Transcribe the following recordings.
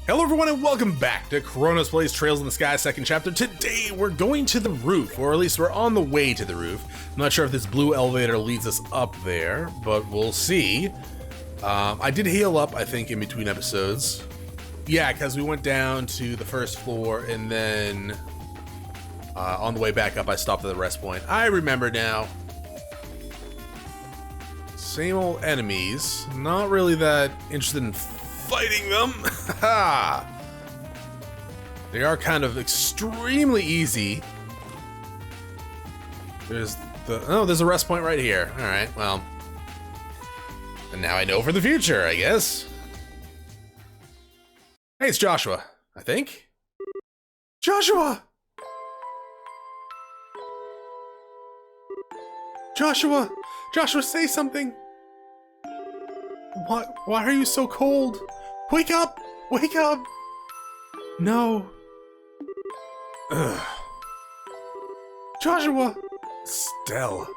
Hello everyone and welcome back to Chronos Plays Trails in the Sky second chapter. Today we're going to the roof, or at least we're on the way to the roof. I'm not sure if this blue elevator leads us up there, but we'll see. I did heal up, I think, in between episodes. Yeah, because we went down to the first floor and then on the way back up I stopped at the rest point. I remember now. Same old enemies. Not really that interested in fighting them. They are kind of extremely easy. There's a rest point right here. All right, well, and now I know for the future, I guess. Hey, it's Joshua, I think. Joshua! Joshua! Joshua, say something! Why are you so cold? Wake up! Wake up! No. Ugh. Joshua! Estelle,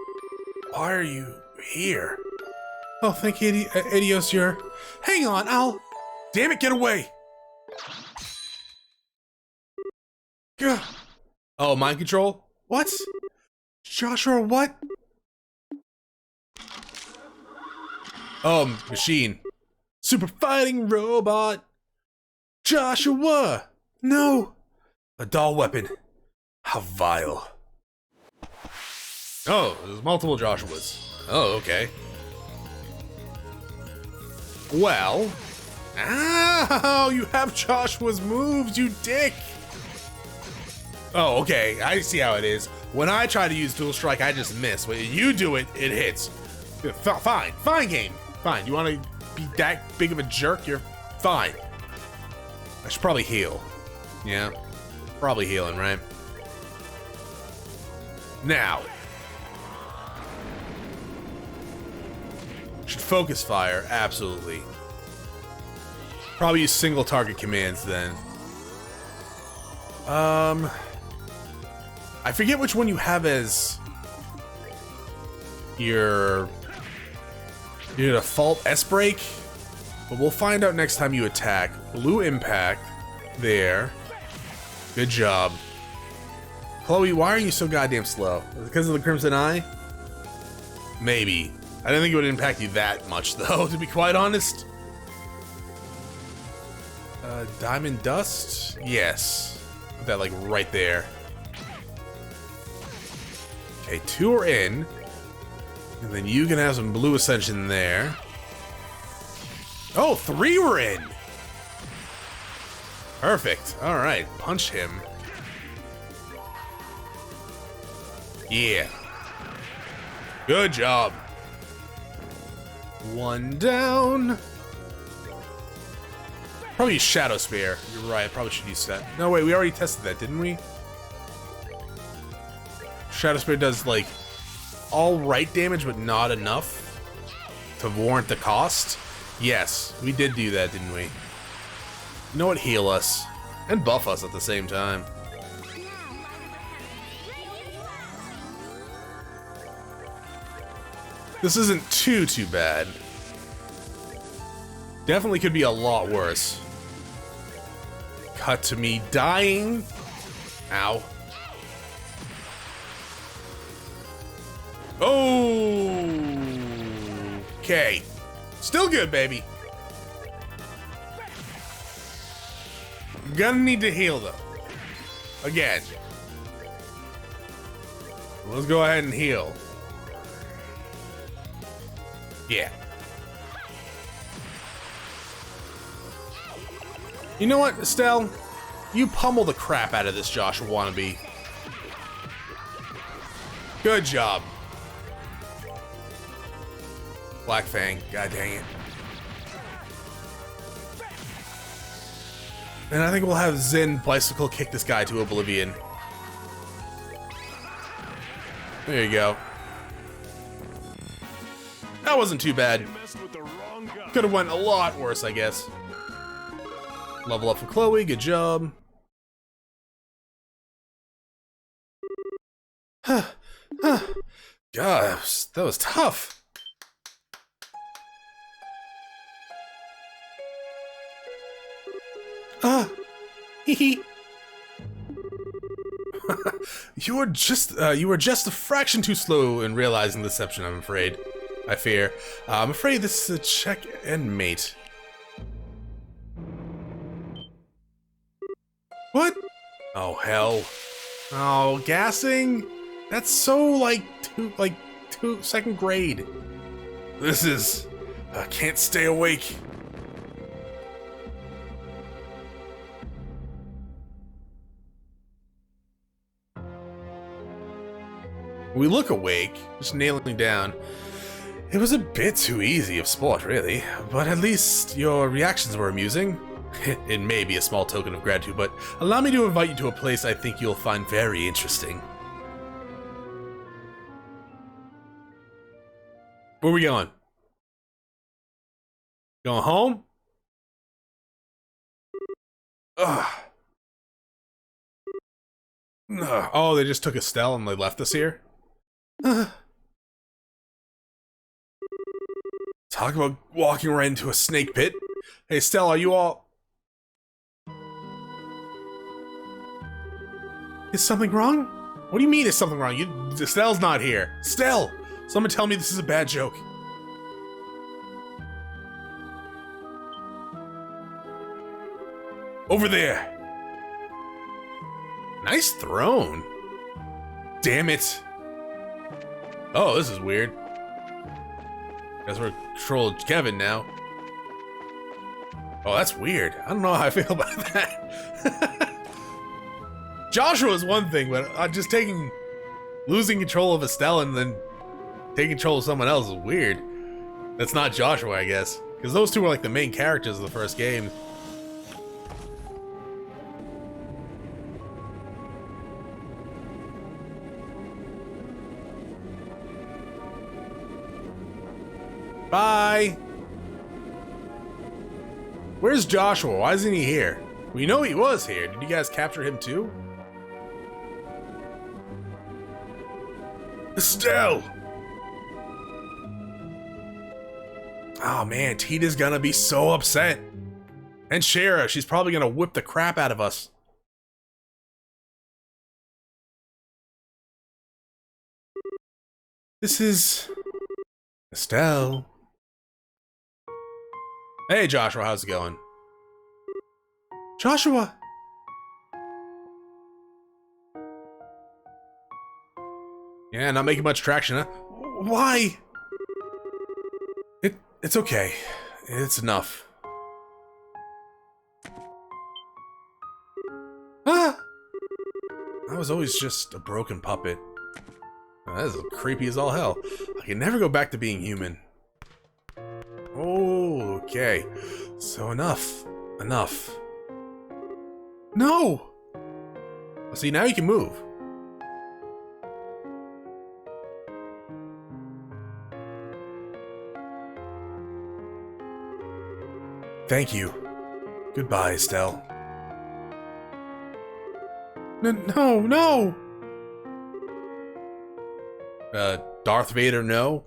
why are you here? Oh, thank you, Idios, Hang on, I'll... Damn it, get away! Gah. Oh, mind control? What? Joshua, what? Oh, machine. Super fighting robot. Joshua! No! A doll weapon. How vile. Oh, there's multiple Joshuas. Oh, okay. Well. Ow! You have Joshua's moves, you dick! Oh, okay. I see how it is. When I try to use Dual Strike, I just miss. When you do it, it hits. Fine. Fine game. Fine. You want to be that big of a jerk? You're fine. I should probably heal. Yeah. Probably healing, right? Now. Should focus fire. Absolutely. Probably use single target commands then. I forget which one you have as your default S-break, but we'll find out next time you attack. Blue impact. There. Good job. Chloe, why are you so goddamn slow? Is it because of the Crimson Eye? Maybe. I didn't think it would impact you that much, though, to be quite honest. Diamond Dust? Yes. Put that, like, right there. Okay, 2 are in. And then you can have some blue ascension there. Oh, 3 were in! Perfect. Alright, punch him. Yeah. Good job. 1 down. Probably use Shadow Spear. You're right, probably should use that. No, wait, we already tested that, didn't we? Shadow Spear does, like, alright damage, but not enough to warrant the cost. Yes, we did do that, didn't we? You know what? Heal us. And buff us at the same time. This isn't too bad. Definitely could be a lot worse. Cut to me dying. Ow. Oh. Okay. Still good, baby. Gonna need to heal, though. Again. Let's go ahead and heal. Yeah. You know what, Estelle? You pummel the crap out of this Joshua wannabe. Good job. Black Fang, god dang it. And I think we'll have Zen bicycle kick this guy to oblivion. There you go. That wasn't too bad. Could have went a lot worse, I guess. Level up for Chloe, good job. God, that was tough. Hee hee. You were just a fraction too slow in realizing the deception, I'm afraid. I fear. I'm afraid this is a check and mate. What? Oh, hell. Oh, gassing? That's so, like second grade. This is... I can't stay awake. We look awake, just nailing down. It was a bit too easy of sport, really, but at least your reactions were amusing. It may be a small token of gratitude, but allow me to invite you to a place I think you'll find very interesting. Where are we going? Going home? Ugh. Ugh. Oh, they just took Estelle and they left us here? Talk about walking right into a snake pit. Hey, Estelle, are you all... Is something wrong? What do you mean is something wrong? Estelle's not here. Estelle! Someone tell me this is a bad joke. Over there. Nice throne. Damn it. Oh, this is weird. Guess we're controlling Kevin now. Oh, that's weird. I don't know how I feel about that. Joshua is one thing, but just losing control of Estelle and then taking control of someone else is weird. That's not Joshua, I guess. Because those two were like the main characters of the first game. Bye! Where's Joshua? Why isn't he here? We know he was here. Did you guys capture him too? Estelle! Oh man, Tita's gonna be so upset. And Schera, she's probably gonna whip the crap out of us. This is... Estelle. Hey Joshua, how's it going? Joshua! Yeah, not making much traction, huh? Why? It's okay. It's enough. Ah! I was always just a broken puppet. Oh, that is creepy as all hell. I can never go back to being human. Oh, okay. So enough. Enough. No! See, now you can move. Thank you. Goodbye, Estelle. No! Darth Vader, no?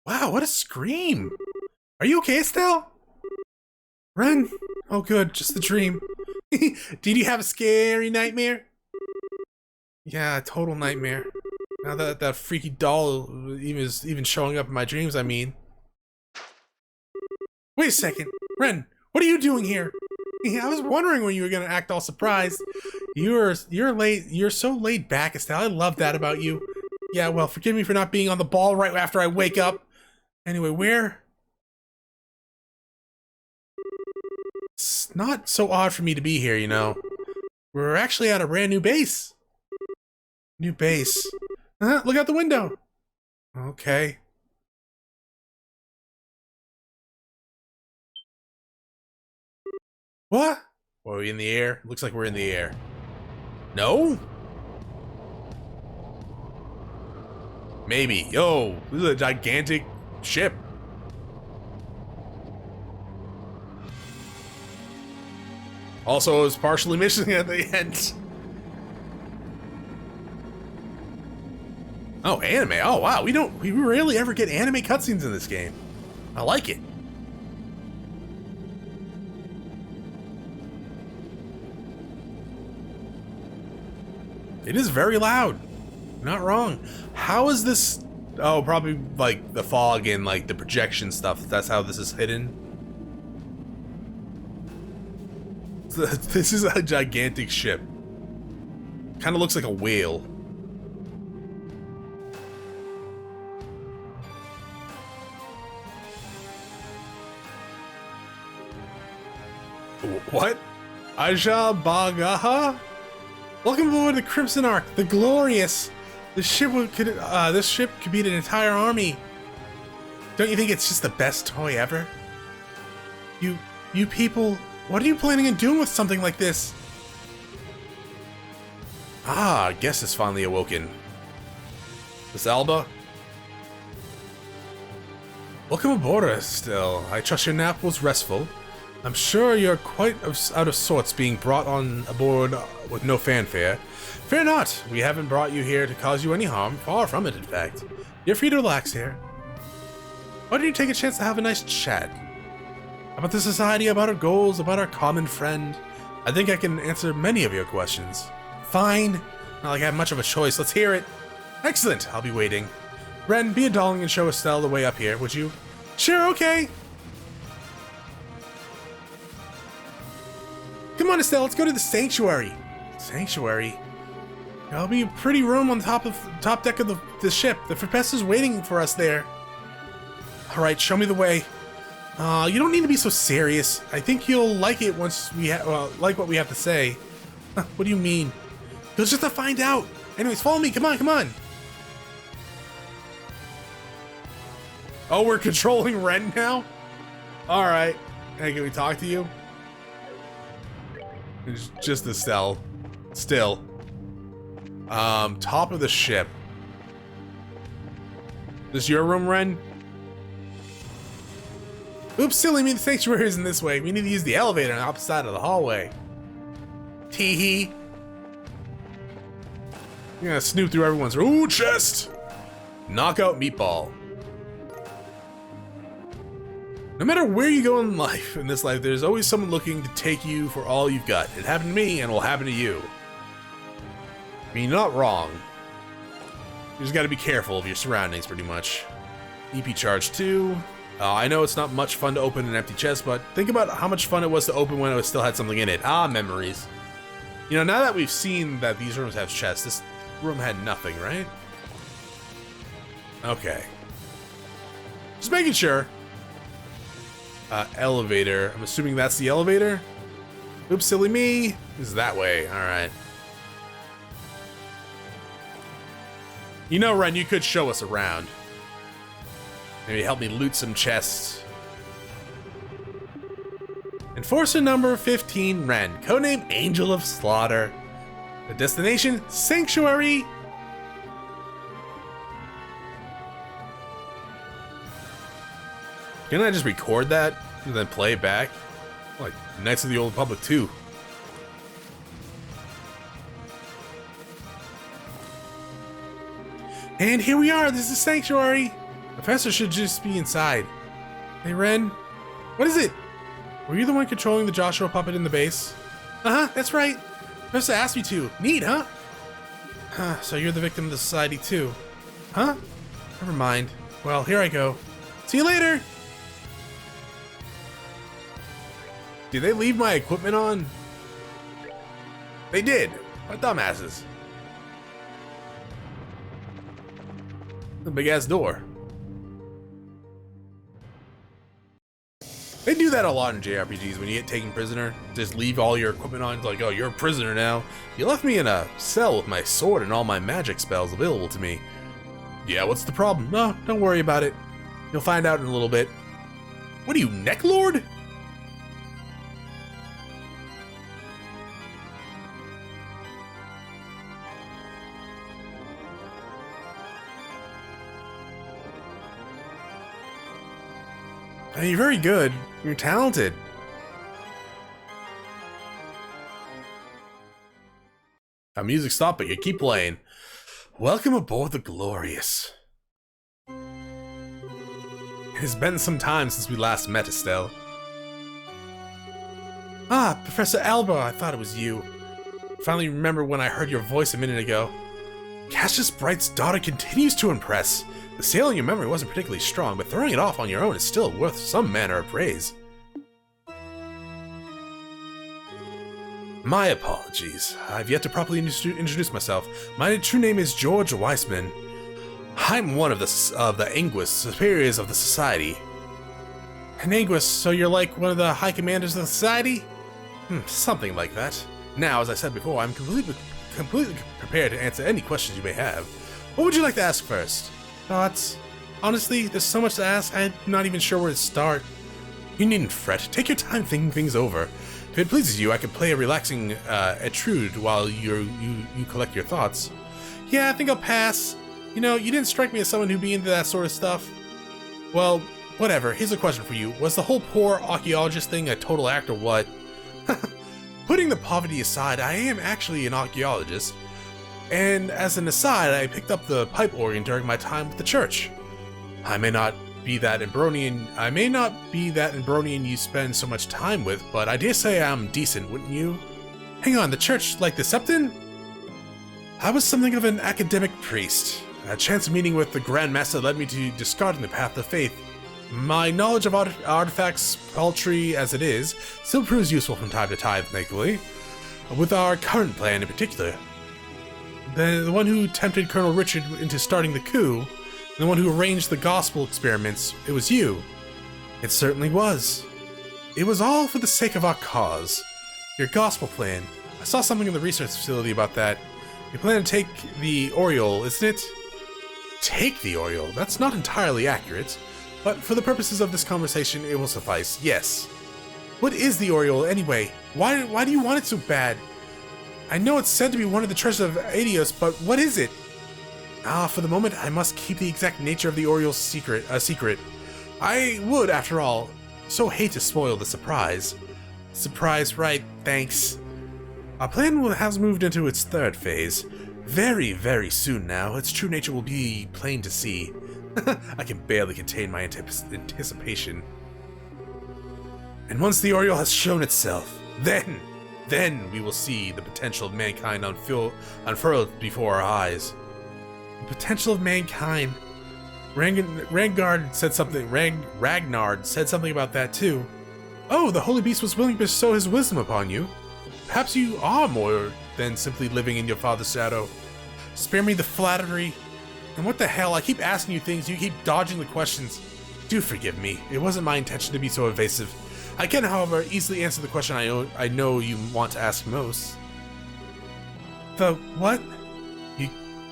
Wow, what a scream! Are you okay, Estelle? Ren? Oh good, just the dream. Did you have a scary nightmare? Yeah, a total nightmare. Now that freaky doll is even showing up in my dreams, I mean. Wait a second, Ren, what are you doing here? I was wondering when you were gonna act all surprised. You're so laid back, Estelle. I love that about you. Yeah, well, forgive me for not being on the ball right after I wake up. Anyway, where? It's not so odd for me to be here, you know. We're actually at a brand new base. New base. Look out the window. Okay. What? Are we in the air? Looks like we're in the air. No? Maybe. Yo, this is a gigantic ship. Also, it was partially missing at the end. Oh, anime. Oh, wow. We rarely ever get anime cutscenes in this game. I like it. It is very loud. You're not wrong. How is this? Oh, probably like the fog and like the projection stuff. That's how this is hidden. This is a gigantic ship. Kind of looks like a whale. What? Aja Bagaha? Welcome aboard the Crimson Ark, the Glorious. This ship could beat an entire army. Don't you think it's just the best toy ever? You people, what are you planning on doing with something like this? Ah, guess is finally awoken. Miss Alba? Welcome aboard, Estelle. I trust your nap was restful. I'm sure you're quite out of sorts being brought on aboard with no fanfare. Fear not, we haven't brought you here to cause you any harm. Far from it, in fact. You're free to relax here. Why don't you take a chance to have a nice chat? About the society, about our goals, about our common friend. I think I can answer many of your questions. Fine. Not like I have much of a choice. Let's hear it. Excellent. I'll be waiting. Ren, be a darling and show Estelle the way up here, would you? Sure, okay. Come on, Estelle, let's go to the sanctuary. Sanctuary? There'll be a pretty room on the top deck of the ship. The professor's waiting for us there. All right, show me the way. You don't need to be so serious. I think you'll like it once we like what we have to say. What do you mean? You'll just have to find out. Anyways, follow me. Come on, come on. Oh, we're controlling Ren now? All right. Hey, can we talk to you? It's just Estelle. Still. Top of the ship. This your room, Ren? Oops, silly me, the sanctuary isn't this way. We need to use the elevator on the opposite side of the hallway. Tee-hee. You're gonna snoop through everyone's room. Ooh, chest! Knockout meatball. No matter where you go in life, in this life, there's always someone looking to take you for all you've got. It happened to me, and it will happen to you. I mean, you're not wrong. You just gotta be careful of your surroundings, pretty much. EP charge 2. I know it's not much fun to open an empty chest, but think about how much fun it was to open when it still had something in it. Ah, memories. You know, now that we've seen that these rooms have chests, this room had nothing, right? Okay. Just making sure. Elevator. I'm assuming that's the elevator? Oops, silly me. This is that way. Alright. You know, Ren, you could show us around. Maybe help me loot some chests. Enforcer number 15, Ren. Codename Angel of Slaughter. The destination, Sanctuary. Can I just record that and then play it back? Like Knights of the Old Republic 2. And here we are, this is Sanctuary. Professor should just be inside. Hey, Ren. What is it? Were you the one controlling the Joshua puppet in the base? Uh-huh, that's right. Professor asked me to. Neat, huh? Huh, so you're the victim of the society too. Huh? Never mind. Well, here I go. See you later! Did they leave my equipment on? They did. What dumbasses. The big ass door. They do that a lot in JRPGs when you get taken prisoner. Just leave all your equipment on. It's like, oh, you're a prisoner now. You left me in a cell with my sword and all my magic spells available to me. Yeah, what's the problem? No, don't worry about it. You'll find out in a little bit. What are you, Necklord? Hey, you're very good. You're talented. Our music stopped, but you keep playing. Welcome aboard the Glorious. It's been some time since we last met, Estelle. Ah, Professor Alba, I thought it was you. Finally remember when I heard your voice a minute ago. Cassius Bright's daughter continues to impress. The sale in your memory wasn't particularly strong, but throwing it off on your own is still worth some manner of praise. My apologies. I've yet to properly introduce myself. My true name is George Weissman. I'm one of the Anguis, superiors of the society. An Anguis, so you're like one of the high commanders of the society? Something like that. Now, as I said before, I'm completely prepared to answer any questions you may have. What would you like to ask first? Thoughts? Honestly, there's so much to ask, I'm not even sure where to start. You needn't fret. Take your time thinking things over. If it pleases you, I could play a relaxing etude while you collect your thoughts. Yeah, I think I'll pass. You know, you didn't strike me as someone who'd be into that sort of stuff. Well, whatever. Here's a question for you. Was the whole poor archaeologist thing a total act or what? Putting the poverty aside, I am actually an archaeologist. And as an aside, I picked up the pipe organ during my time with the church. I may not be that Ambronian you spend so much time with, but I dare say I'm decent, wouldn't you? Hang on, the church like the Septon? I was something of an academic priest. A chance meeting with the Grand Master led me to discarding the path of faith. My knowledge of artifacts, paltry as it is, still proves useful from time to time, thankfully. With our current plan in particular. The one who tempted Colonel Richard into starting the coup, the one who arranged the gospel experiments, it was you. It certainly was. It was all for the sake of our cause. Your gospel plan. I saw something in the research facility about that. You plan to take the Oriole, isn't it? Take the Oriole? That's not entirely accurate. But for the purposes of this conversation, it will suffice. Yes. What is the Oriole, anyway? Why do you want it so bad? I know it's said to be one of the treasures of Adios, but what is it? For the moment, I must keep the exact nature of the Oriole's secret. I would, after all, so hate to spoil the surprise. Surprise, right, thanks. Our plan has moved into its third phase. Very, very soon now, its true nature will be plain to see. I can barely contain my anticipation. And once the Oriole has shown itself, then we will see the potential of mankind unfurled before our eyes. The potential of mankind. Ragnard said something about that too. Oh, the Holy Beast was willing to bestow his wisdom upon you. Perhaps you are more than simply living in your father's shadow. Spare me the flattery. And what the hell, I keep asking you things, you keep dodging the questions. Do forgive me, it wasn't my intention to be so evasive. I can, however, easily answer the question I know you want to ask most. The what?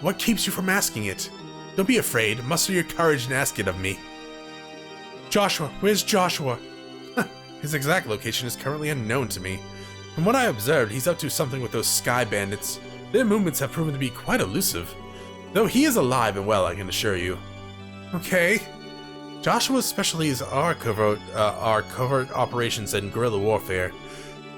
What keeps you from asking it? Don't be afraid, muster your courage and ask it of me. Joshua, where's Joshua? His exact location is currently unknown to me. From what I observed, he's up to something with those sky bandits. Their movements have proven to be quite elusive. Though he is alive and well, I can assure you. Okay. Joshua's specialty is our covert operations and guerrilla warfare.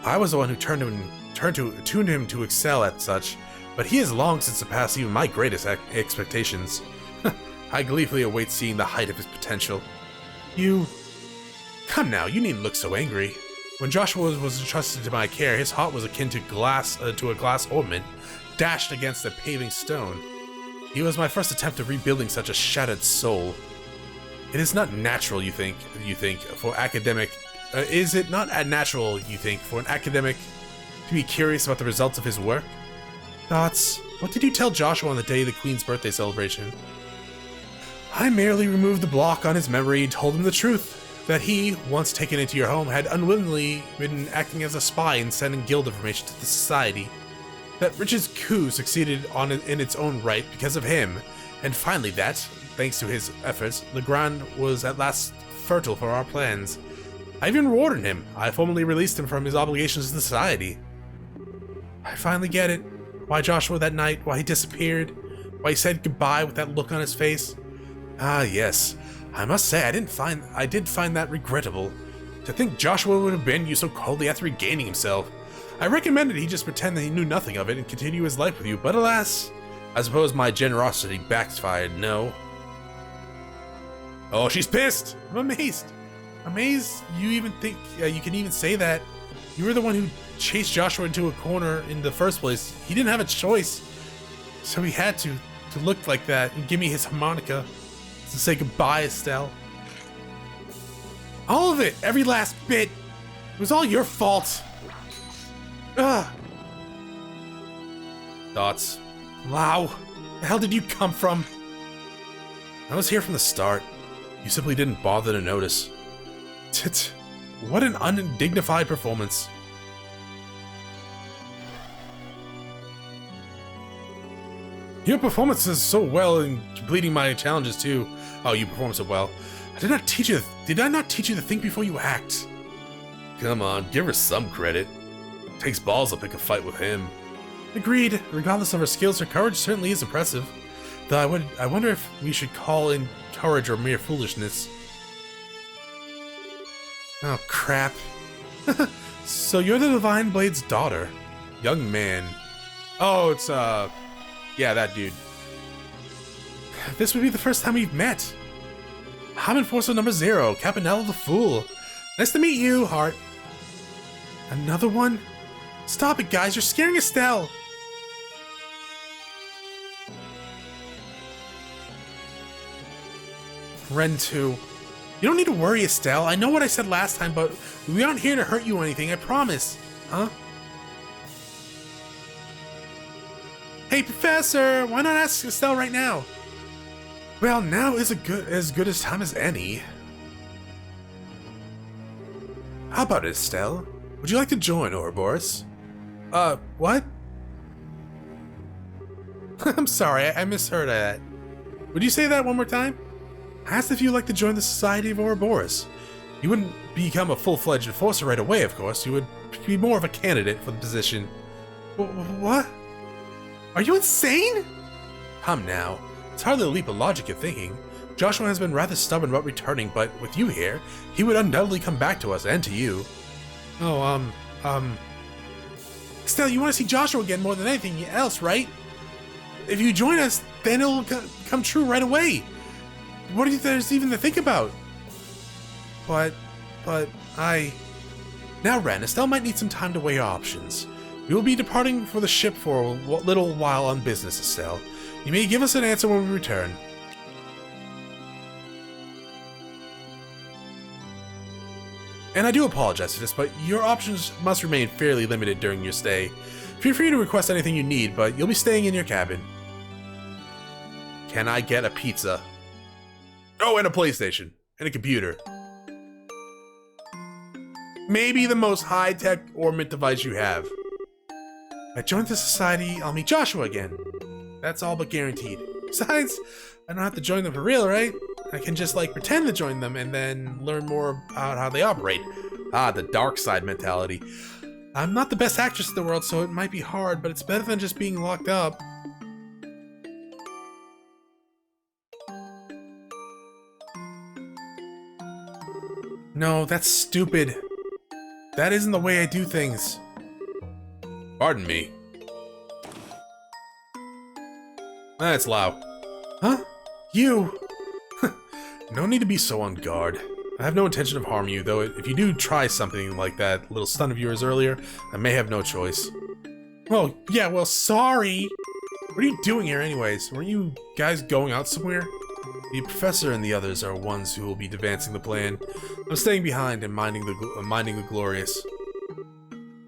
I was the one who tuned him to excel at such, but he has long since surpassed even my greatest expectations. I gleefully await seeing the height of his potential. Come now, you needn't look so angry. When Joshua was entrusted to my care, his heart was akin to a glass ornament dashed against a paving stone. He was my first attempt at rebuilding such a shattered soul. It is not natural, you think, for academic... is it not natural, you think, for an academic to be curious about the results of his work? Thoughts? What did you tell Joshua on the day of the Queen's birthday celebration? I merely removed the block on his memory and told him the truth, that he, once taken into your home, had unwittingly been acting as a spy and sending guild information to the society. That Richard's coup succeeded in its own right because of him, and finally that, thanks to his efforts, the ground was at last fertile for our plans. I even rewarded him. I formally released him from his obligations to society. I finally get it. Why Joshua that night, why he disappeared, why he said goodbye with that look on his face. Ah, yes. I must say, I did find that regrettable. To think Joshua would abandon you so coldly after regaining himself. I recommended he just pretend that he knew nothing of it and continue his life with you, but alas, I suppose my generosity backfired, no? Oh, she's pissed! I'm amazed. Amazed you even think you can even say that. You were the one who chased Joshua into a corner in the first place. He didn't have a choice. So he had to look like that and give me his harmonica to say goodbye, Estelle. All of it, every last bit. It was all your fault. Ugh. Thoughts. Wow. The hell did you come from? I was here from the start. You simply didn't bother to notice. What an undignified performance. Your performance is so well in completing my challenges too. Oh, you perform so well. Did I not teach you to think before you act? Come on, give her some credit. It takes balls to pick a fight with him. Agreed. Regardless of her skills, her courage certainly is impressive. Though I wonder if we should call in courage or mere foolishness. Oh, crap. So you're the Divine Blade's daughter. Young man. Oh, it's, yeah, that dude. This would be the first time we've met. I'm Enforcer number 0, Capanello the Fool. Nice to meet you, Heart. Another one? Stop it, guys, you're scaring Estelle. Ren 2. You don't need to worry, Estelle. I know what I said last time, but we aren't here to hurt you or anything, I promise. Huh? Hey, Professor! Why not ask Estelle right now? Well, now is as good a time as any. How about it, Estelle? Would you like to join Ouroboros? What? I'm sorry, I misheard that. Would you say that one more time? I asked if you'd like to join the Society of Ouroboros. You wouldn't become a full-fledged enforcer right away, of course. You would be more of a candidate for the position. What? Are you insane? Come now. It's hardly a leap of logic you're thinking. Joshua has been rather stubborn about returning, but with you here, he would undoubtedly come back to us and to you. Oh, Estelle, you want to see Joshua again more than anything else, right? If you join us, then it'll come true right away. What is there even to think about? But Now, Ren, Estelle might need some time to weigh her options. We will be departing for the ship for a little while on business, Estelle. You may give us an answer when we return. And I do apologize for this, but your options must remain fairly limited during your stay. Feel free to request anything you need, but you'll be staying in your cabin. Can I get a pizza? Oh, and a PlayStation. And a computer. Maybe the most high-tech ornament device you have. I joined the society, I'll meet Joshua again. That's all but guaranteed. Besides, I don't have to join them for real, right? I can just, pretend to join them and then learn more about how they operate. Ah, the dark side mentality. I'm not the best actress in the world, so it might be hard, but it's better than just being locked up. No, that's stupid. That isn't the way I do things. Pardon me. That's Lau. Huh? You? No need to be so on guard. I have no intention of harming you, though if you do try something like that little stunt of yours earlier, I may have no choice. Oh, yeah, well, sorry. What are you doing here anyways? Weren't you guys going out somewhere? The professor and the others are ones who will be advancing the plan. I'm staying behind and minding the glorious.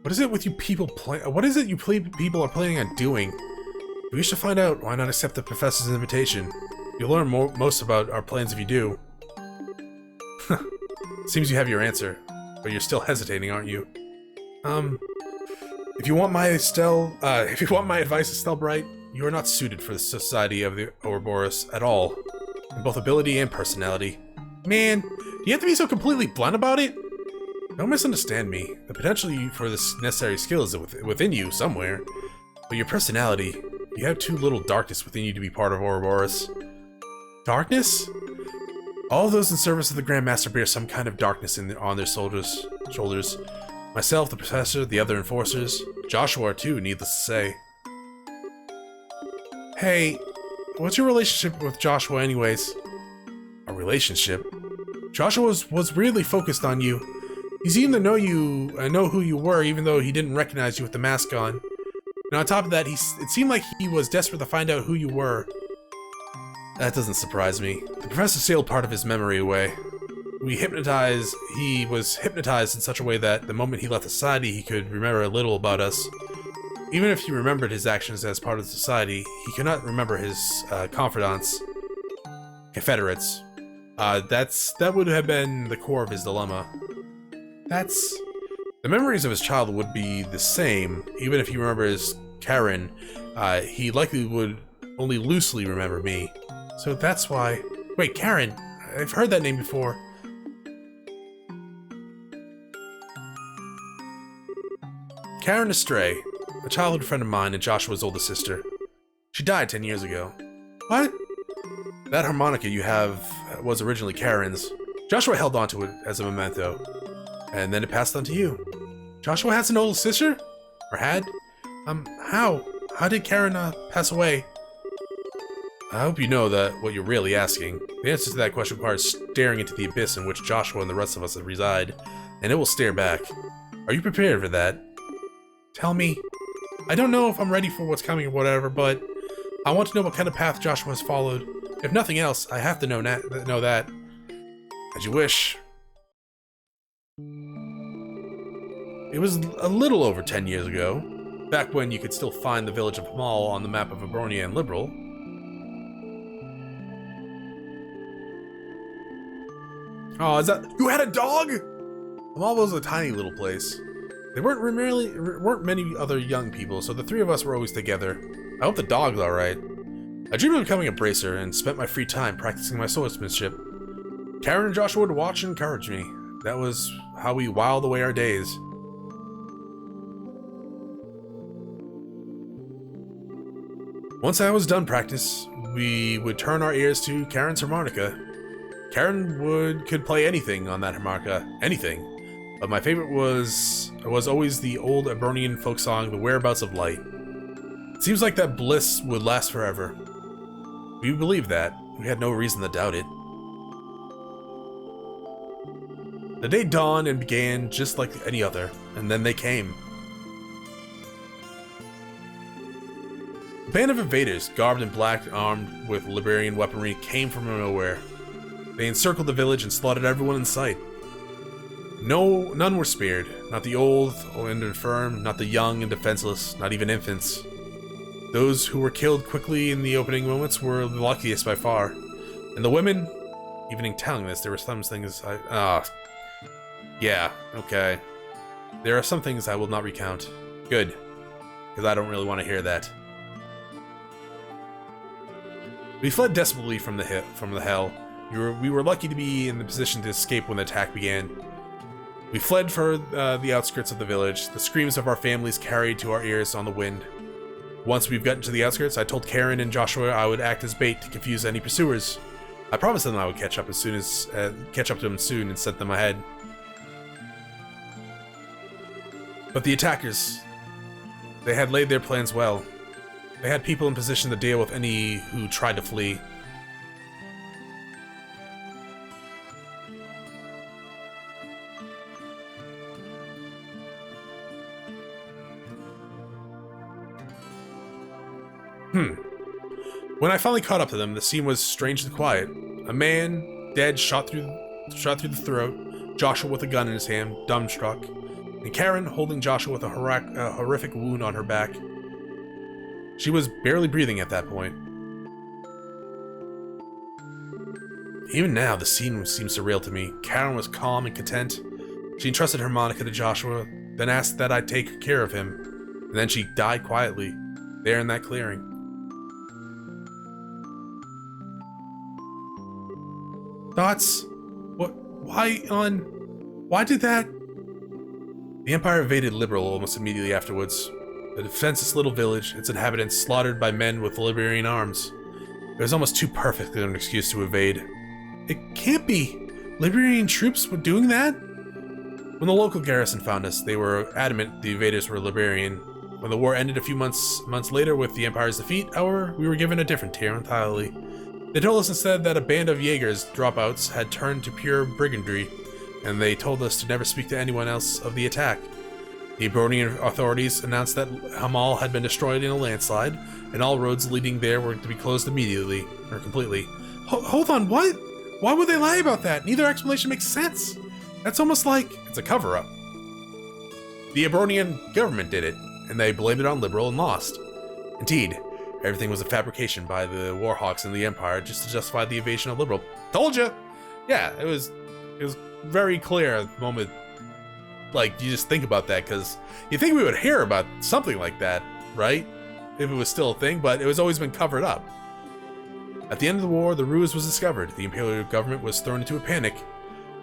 What is it with you people What is it you people are planning on doing? If you wish to find out, why not accept the professor's invitation? You'll learn most about our plans if you do. Seems you have your answer, but you're still hesitating, aren't you? If you want my advice, Estelle Bright, you are not suited for the Society of the Ouroboros at all, in both ability and personality. Man, do you have to be so completely blunt about it? Don't misunderstand me. The potential for this necessary skill is within you somewhere, but your personality, you have too little darkness within you to be part of Ouroboros. Darkness? All those in service of the Grand Master bear some kind of darkness on their shoulders. Myself, the professor, the other enforcers, Joshua too, needless to say. Hey, what's your relationship with Joshua anyways? A relationship? Joshua was weirdly focused on you. He seemed to know who you were, even though he didn't recognize you with the mask on. And on top of that, it seemed like he was desperate to find out who you were. That doesn't surprise me. The professor sealed part of his memory away. He was hypnotized in such a way that the moment he left society, he could remember a little about us. Even if he remembered his actions as part of society, he could not remember his confidants, confederates. That would have been the core of his dilemma. The memories of his childhood would be the same, even if he remembers Karen. He likely would only loosely remember me. So that's why. Wait, Karen! I've heard that name before. Karen Estray, a childhood friend of mine and Joshua's oldest sister. She died 10 years ago. What? That harmonica you have was originally Karen's. Joshua held onto it as a memento, and then it passed on to you. Joshua has an older sister? Or had? How? How did Karen, pass away? I hope you know that what you're really asking. The answer to that question requires staring into the abyss in which Joshua and the rest of us reside, and it will stare back. Are you prepared for that? Tell me. I don't know if I'm ready for what's coming or whatever, but I want to know what kind of path Joshua has followed. If nothing else, I have to know that. As you wish. It was a little over 10 years ago, back when you could still find the village of Hamal on the map of Abronia and Liberl. Oh, is that— you had a dog?! Hamal was a tiny little place. There weren't many other young people, so the three of us were always together. I hope the dog's alright. I dreamed of becoming a bracer and spent my free time practicing my swordsmanship. Karen and Joshua would watch and encourage me. That was how we whiled away our days. Once I was done practice, we would turn our ears to Karen's harmonica. Karen could play anything on that harmonica, anything. But my favorite was always the old Abronian folk song, The Whereabouts of Light. It seems like that bliss would last forever. We believed that. We had no reason to doubt it. The day dawned and began just like any other, and then they came. A band of invaders, garbed in black and armed with Liberian weaponry, came from nowhere. They encircled the village and slaughtered everyone in sight. None were spared. Not the old and infirm, not the young and defenseless, not even infants. Those who were killed quickly in the opening moments were the luckiest by far. And the women, even in telling this, there were some things yeah, okay. There are some things I will not recount. Good, because I don't really want to hear that. We fled desperately from the hell. We were lucky to be in the position to escape when the attack began. We fled for the outskirts of the village, the screams of our families carried to our ears on the wind. Once we've gotten to the outskirts, I told Karen and Joshua I would act as bait to confuse any pursuers. I promised them I would catch up to them soon and send them ahead. But the attackers, they had laid their plans well. They had people in position to deal with any who tried to flee. When I finally caught up to them, the scene was strangely quiet. A man, dead, shot through the throat, Joshua with a gun in his hand, dumbstruck, and Karen holding Joshua with a horrific wound on her back. She was barely breathing at that point. Even now, the scene seems surreal to me. Karen was calm and content. She entrusted her harmonica to Joshua, then asked that I take care of him, and then she died quietly, there in that clearing. Thoughts? What? Why did that? The Empire invaded Liberl almost immediately afterwards. A defenseless little village, its inhabitants slaughtered by men with Liberian arms. It was almost too perfect an excuse to invade. It can't be! Liberian troops were doing that? When the local garrison found us, they were adamant the invaders were Liberian. When the war ended a few months later with the Empire's defeat, however, we were given a different tier entirely. They told us instead that a band of Jaegers dropouts had turned to pure brigandry, and they told us to never speak to anyone else of the attack. The Ebronian authorities announced that Hamal had been destroyed in a landslide, and all roads leading there were to be closed immediately, or completely. Hold on, what? Why would they lie about that? Neither explanation makes sense. That's almost like it's a cover-up. The Ebronian government did it, and they blamed it on Liberl and lost. Indeed, everything was a fabrication by the Warhawks in the Empire just to justify the invasion of Liberl. Told ya! Yeah, it was very clear at the moment. Like, you just think about that, because you think we would hear about something like that, right? If it was still a thing, but it was always been covered up. At the end of the war, the ruse was discovered. The Imperial government was thrown into a panic.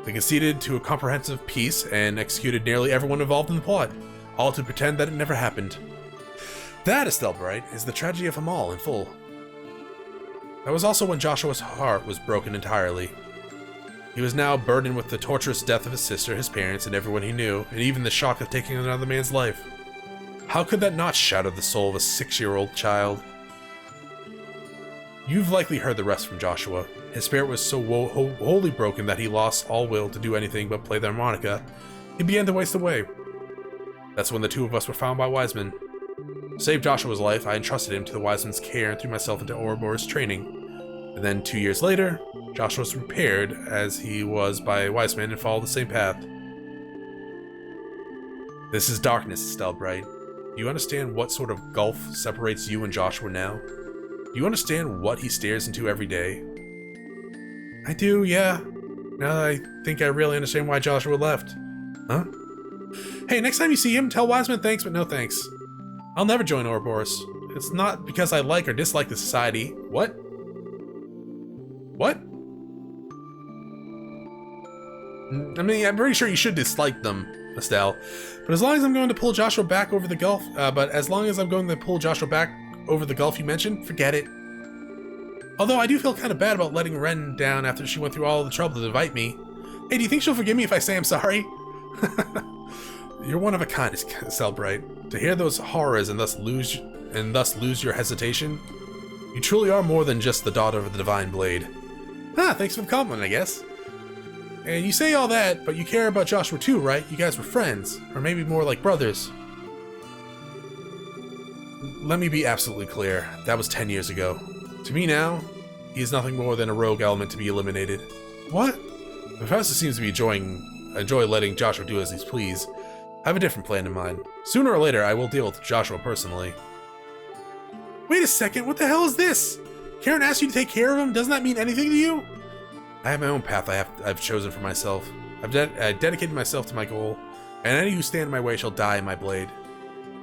They conceded to a comprehensive peace and executed nearly everyone involved in the plot, all to pretend that it never happened. That, Estelle Bright, is the tragedy of Hamal in full. That was also when Joshua's heart was broken entirely. He was now burdened with the torturous death of his sister, his parents, and everyone he knew, and even the shock of taking another man's life. How could that not shatter the soul of a 6-year-old child? You've likely heard the rest from Joshua. His spirit was so wholly broken that he lost all will to do anything but play the harmonica. He began to waste away. That's when the two of us were found by Wiseman. To save Joshua's life, I entrusted him to the Wiseman's care and threw myself into Ourobor's training. And then 2 years later, Joshua was prepared as he was by Wiseman and followed the same path. This is darkness, Estelle Bright. Do you understand what sort of gulf separates you and Joshua now? Do you understand what he stares into every day? I do, yeah. Now that I think I really understand why Joshua left. Huh? Hey, next time you see him, tell Wiseman thanks, but no thanks. I'll never join Ouroboros. It's not because I like or dislike the society. What? What? I mean, I'm pretty sure you should dislike them, Estelle. But as long as I'm going to pull Joshua back over the gulf, you mentioned, forget it. Although I do feel kind of bad about letting Ren down after she went through all the trouble to invite me. Hey, do you think she'll forgive me if I say I'm sorry? You're one of a kind, Estelle Bright. To hear those horrors and thus lose your hesitation, you truly are more than just the daughter of the Divine Blade. Thanks for the compliment, I guess. And you say all that, but you care about Joshua too, right? You guys were friends, or maybe more like brothers. Let me be absolutely clear. That was 10 years ago. To me now, he is nothing more than a rogue element to be eliminated. What? The professor seems to enjoy letting Joshua do as he please. I have a different plan in mind. Sooner or later, I will deal with Joshua personally. Wait a second, what the hell is this? Karen asked you to take care of him? Doesn't that mean anything to you? I have my own path I've chosen for myself. I've dedicated myself to my goal, and any who stand in my way shall die in my blade.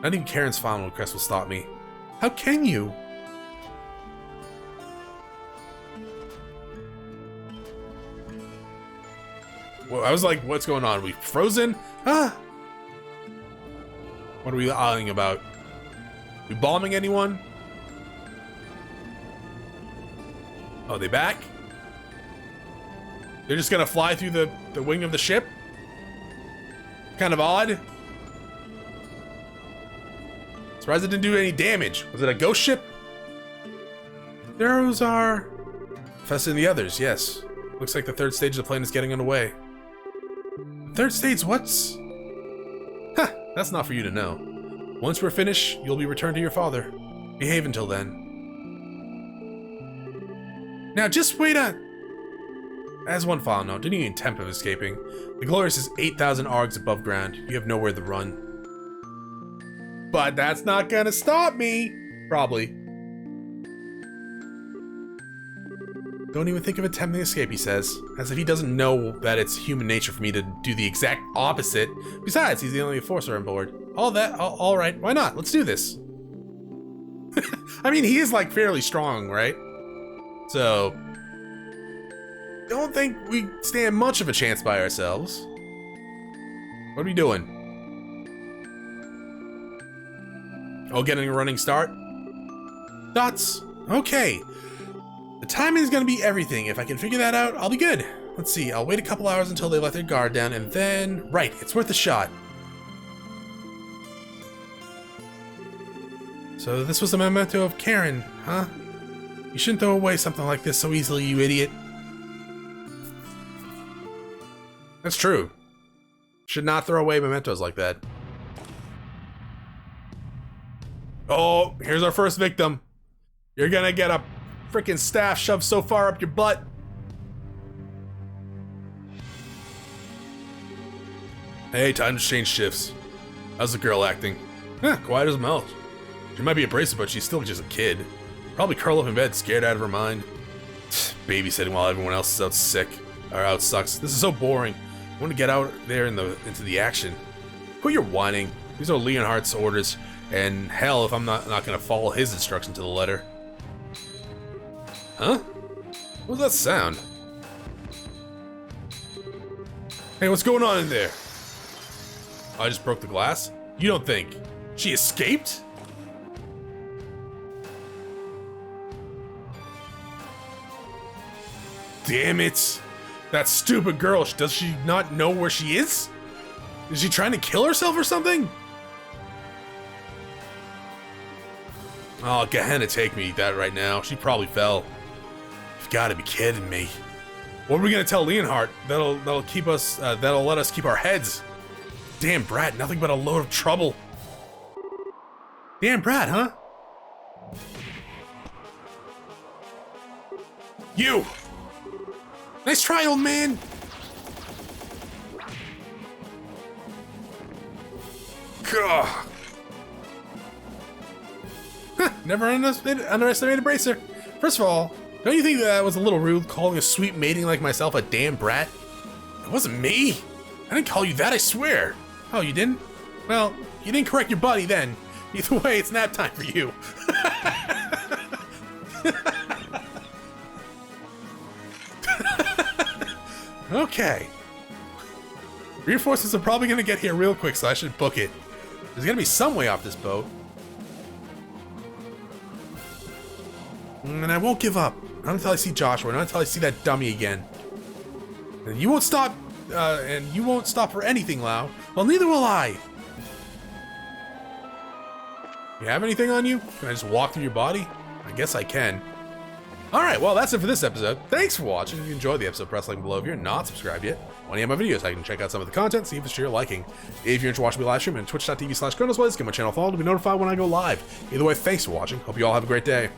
Not even Karen's final request will stop me. How can you? Well, I was like, what's going on? Are we frozen? What are we eyeing about? We bombing anyone? Oh, they back? They're just gonna fly through the wing of the ship? Kind of odd. Surprised it didn't do any damage. Was it a ghost ship? Those are... Professor and the others, yes. Looks like the third stage of the plane is getting underway. Third stage, what's... That's not for you to know. Once we're finished, you'll be returned to your father. Behave until then. Now just wait As one final note, didn't even attempt of escaping. The Glorious is 8,000 args above ground. You have nowhere to run. But that's not gonna stop me! Probably. Don't even think of attempting escape, he says. As if he doesn't know that it's human nature for me to do the exact opposite. Besides, he's the only enforcer on board. All right, why not? Let's do this. I mean, he is like fairly strong, right? So, don't think we stand much of a chance by ourselves. What are we doing? Oh, getting a running start? Dots. Okay. The timing is gonna be everything. If I can figure that out, I'll be good. Let's see, I'll wait a couple hours until they let their guard down, and then... Right, it's worth a shot. So this was a memento of Karen, huh? You shouldn't throw away something like this so easily, you idiot. That's true. Should not throw away mementos like that. Oh, here's our first victim. You're gonna get a freaking staff shoved so far up your butt. Hey, time to change shifts. How's the girl acting? Quiet as a mouse. She might be abrasive, but she's still just a kid. Probably curl up in bed, scared out of her mind. Babysitting while everyone else is out sick, or out sucks. This is so boring. I want to get out there into the action. Quit your whining. These are Leonhardt's orders, and hell if I'm not gonna follow his instruction to the letter. Huh? What was that sound? Hey, what's going on in there? I just broke the glass? You don't think she escaped? Damn it! That stupid girl, does she not know where she is? Is she trying to kill herself or something? Oh, Gehenna take me that right now. She probably fell. You've got to be kidding me. What are we gonna tell Leonhardt? That'll keep us. That'll let us keep our heads. Damn brat, nothing but a load of trouble. Damn brat, huh? You. Nice try, old man. Gah. Never underestimated Bracer. First of all, don't you think that was a little rude calling a sweet mating like myself a damn brat? It wasn't me. I didn't call you that, I swear. Oh, you didn't? Well, you didn't correct your buddy then. Either way, it's nap time for you. Okay. Reinforcements are probably gonna get here real quick, so I should book it. There's gonna be some way off this boat. And I won't give up. Not until I see Joshua, not until I see that dummy again. And you won't stop, for anything, Lau. Well, neither will I. You have anything on you? Can I just walk through your body? I guess I can. Alright, well, that's it for this episode. Thanks for watching. If you enjoyed the episode, press like below. If you're not subscribed yet, on any of my videos, I can check out some of the content, see if it's to your liking. If you're into watching me live stream, and twitch.tv/Chronos, give my channel a follow to be notified when I go live. Either way, thanks for watching. Hope you all have a great day.